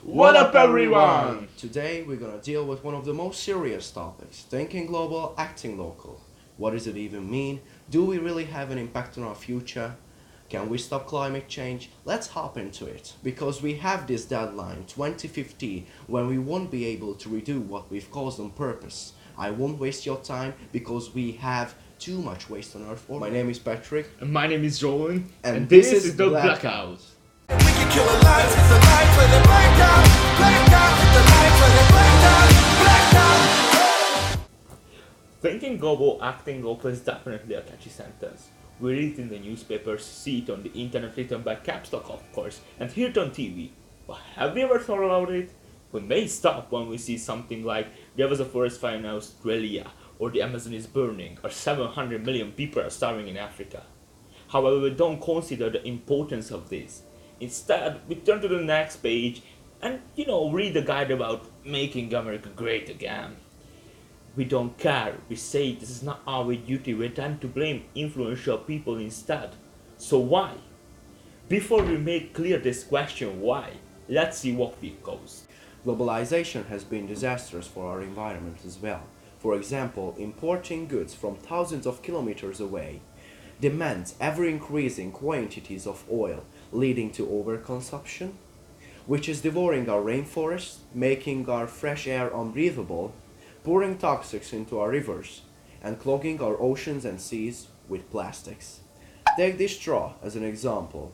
What up, everyone? Today we're gonna deal with one of the most serious topics: thinking global, acting local. What does it even mean? Do we really have an impact on our future? Can we stop climate change? Let's hop into it, because we have this deadline, 2050, when we won't be able to redo what we've caused on purpose. I won't waste your time because we have too much waste on Earth. My name is Patrick. And my name is Joel, And this this is is the Blackout. Blackout. We can kill a life, it's a life for the blackout. Blackout, it's a life for the blackout. Blackout. Thinking global, acting local is definitely a catchy sentence. We read it in the newspapers, see it on the internet written by caps lock, of course, and hear it on TV. But have you ever thought about it? We may stop when we see something like there was a forest fire in Australia, or the Amazon is burning, or 700 million people are starving in Africa. However, we don't consider the importance of this. Instead, we turn to the next page and, read the guide about making America great again. We don't care. We say this is not our duty. We tend to blame influential people instead. So why? Before we make clear this question why, let's see what we've caused. Globalization has been disastrous for our environment as well. For example, importing goods from thousands of kilometers away demands ever-increasing quantities of oil, leading to overconsumption, which is devouring our rainforests, making our fresh air unbreathable, pouring toxics into our rivers, and clogging our oceans and seas with plastics. Take this straw as an example.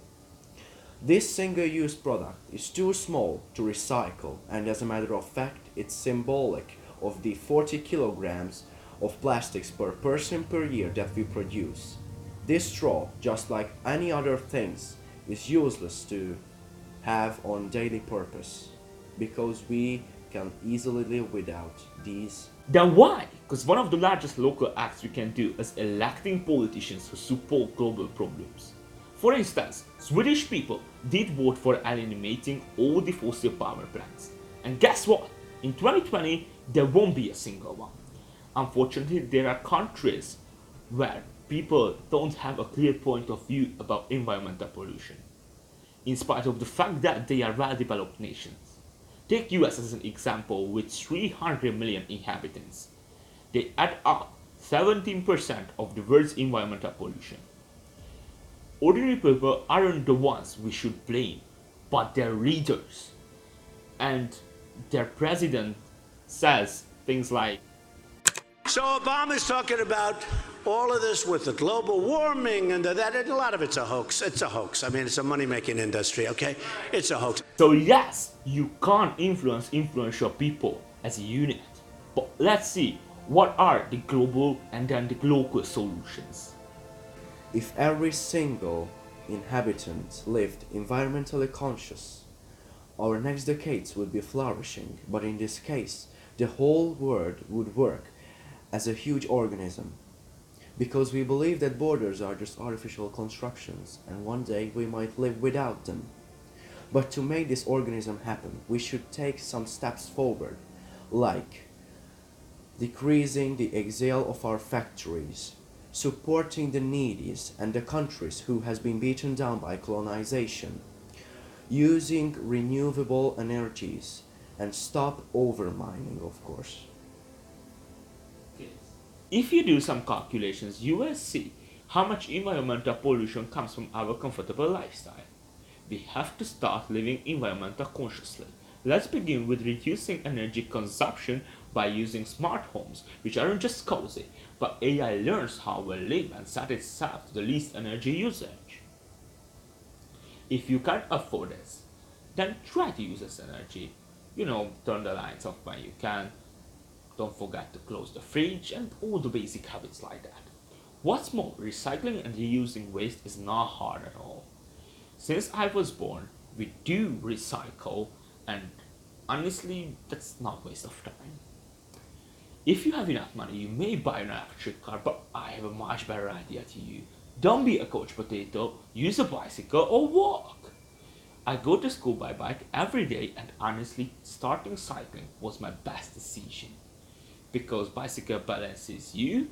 This single-use product is too small to recycle, and as a matter of fact, it's symbolic of the 40 kilograms of plastics per person per year that we produce. This straw, just like any other things, is useless to have on daily purpose, because we can easily live without these. Then why? Because one of the largest local acts we can do is electing politicians who support global problems. For instance, Swedish people did vote for eliminating all the fossil power plants. And guess what? In 2020, there won't be a single one. Unfortunately, there are countries where people don't have a clear point of view about environmental pollution, in spite of the fact that they are well-developed nations. Take US as an example with 300 million inhabitants. They add up 17% of the world's environmental pollution. Ordinary people aren't the ones we should blame, but their leaders. And their president says things like, So Obama's talking about all of this with the global warming and that, and a lot of it's a hoax. It's a hoax. I mean, it's a money-making industry, okay? It's a hoax. so yes, you can't influence influential people as a unit. But let's see, what are the global and then the local solutions? If every single inhabitant lived environmentally conscious, our next decades would be flourishing, but in this case, the whole world would work as a huge organism, because we believe that borders are just artificial constructions, and one day we might live without them. But to make this organism happen, we should take some steps forward, like decreasing the exhale of our factories, supporting the needy and the countries who has been beaten down by colonization, using renewable energies, and stop overmining, of course. If you do some calculations, you will see how much environmental pollution comes from our comfortable lifestyle. We have to start living environmentally consciously. Let's begin with reducing energy consumption by using smart homes, which aren't just cozy, but AI learns how we live and set itself to the least energy usage. If you can't afford this, then try to use this energy. Turn the lights off when you can. Don't forget to close the fridge and all the basic habits like that. What's more, recycling and reusing waste is not hard at all. Since I was born, we do recycle, and honestly, that's not a waste of time. If you have enough money, you may buy an electric car, but I have a much better idea to you. Don't be a couch potato, use a bicycle or walk. I go to school by bike every day, and honestly, starting cycling was my best decision. Because bicycle balances you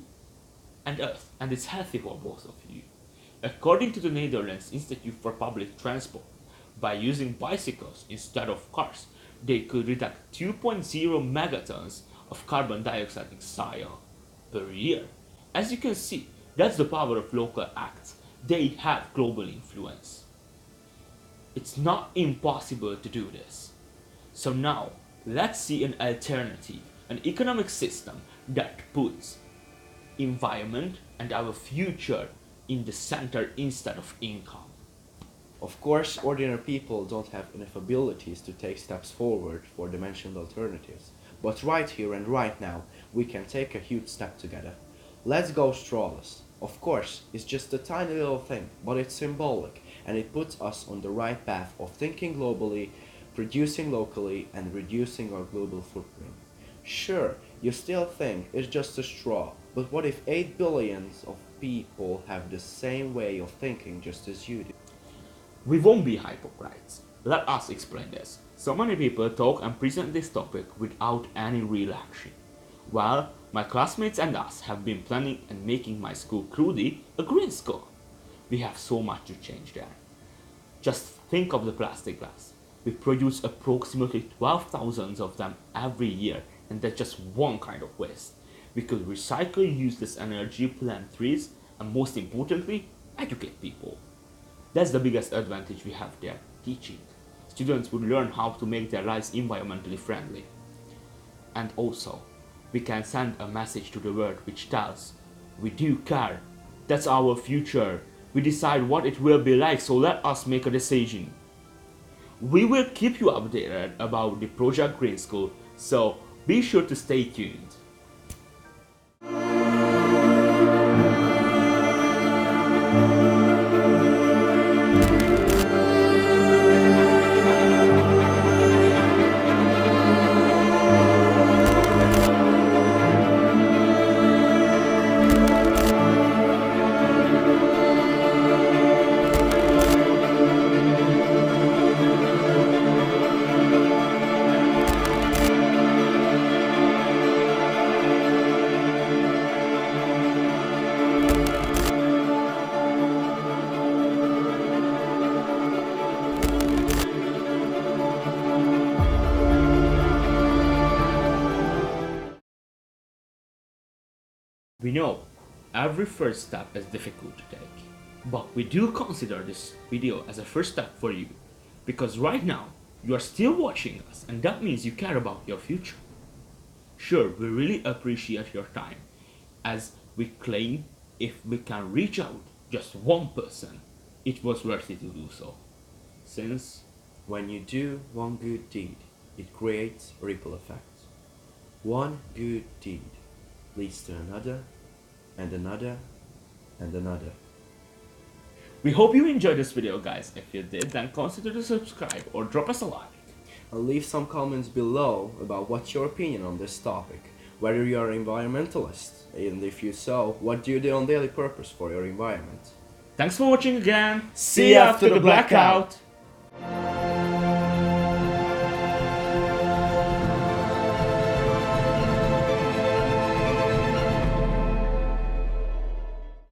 and Earth, and it's healthy for both of you. According to the Netherlands Institute for Public Transport, by using bicycles instead of cars, they could detect 2.0 megatons of carbon dioxide in soil per year. As you can see, that's the power of local acts. They have global influence. It's not impossible to do this. So now, let's see an alternative, an economic system that puts environment and our future in the center instead of income. Of course, ordinary people don't have enough abilities to take steps forward for the mentioned alternatives. But right here and right now, we can take a huge step together. Let's go strawless. Of course, it's just a tiny little thing, but it's symbolic, and it puts us on the right path of thinking globally, producing locally, and reducing our global footprint. Sure, you still think it's just a straw, but what if 8 billions of people have the same way of thinking just as you do? We won't be hypocrites. Let us explain this. So many people talk and present this topic without any real action. Well, my classmates and us have been planning and making my school Crudy a green school. We have so much to change there. Just think of the plastic bags. We produce approximately 12,000 of them every year, and that's just one kind of waste. We could recycle useless energy, plant trees, and most importantly, educate people. That's the biggest advantage we have there, teaching. Students would learn how to make their lives environmentally friendly. And also, we can send a message to the world which tells, we do care. That's our future. We decide what it will be like, so let us make a decision. We will keep you updated about the Project Green School, so be sure to stay tuned. We know every first step is difficult to take, but we do consider this video as a first step for you, because right now you are still watching us, and that means you care about your future. Sure, we really appreciate your time, as we claim if we can reach out just one person, it was worth it to do so. Since When you do one good deed, it creates a ripple effect. One good deed leads to another, and another, and another. we hope you enjoyed this video, guys. If you did, then consider to subscribe or drop us a like. And leave some comments below about what's your opinion on this topic, whether you are an environmentalist, and if you so, what do you do on daily purpose for your environment? Thanks for watching again. See you after the blackout.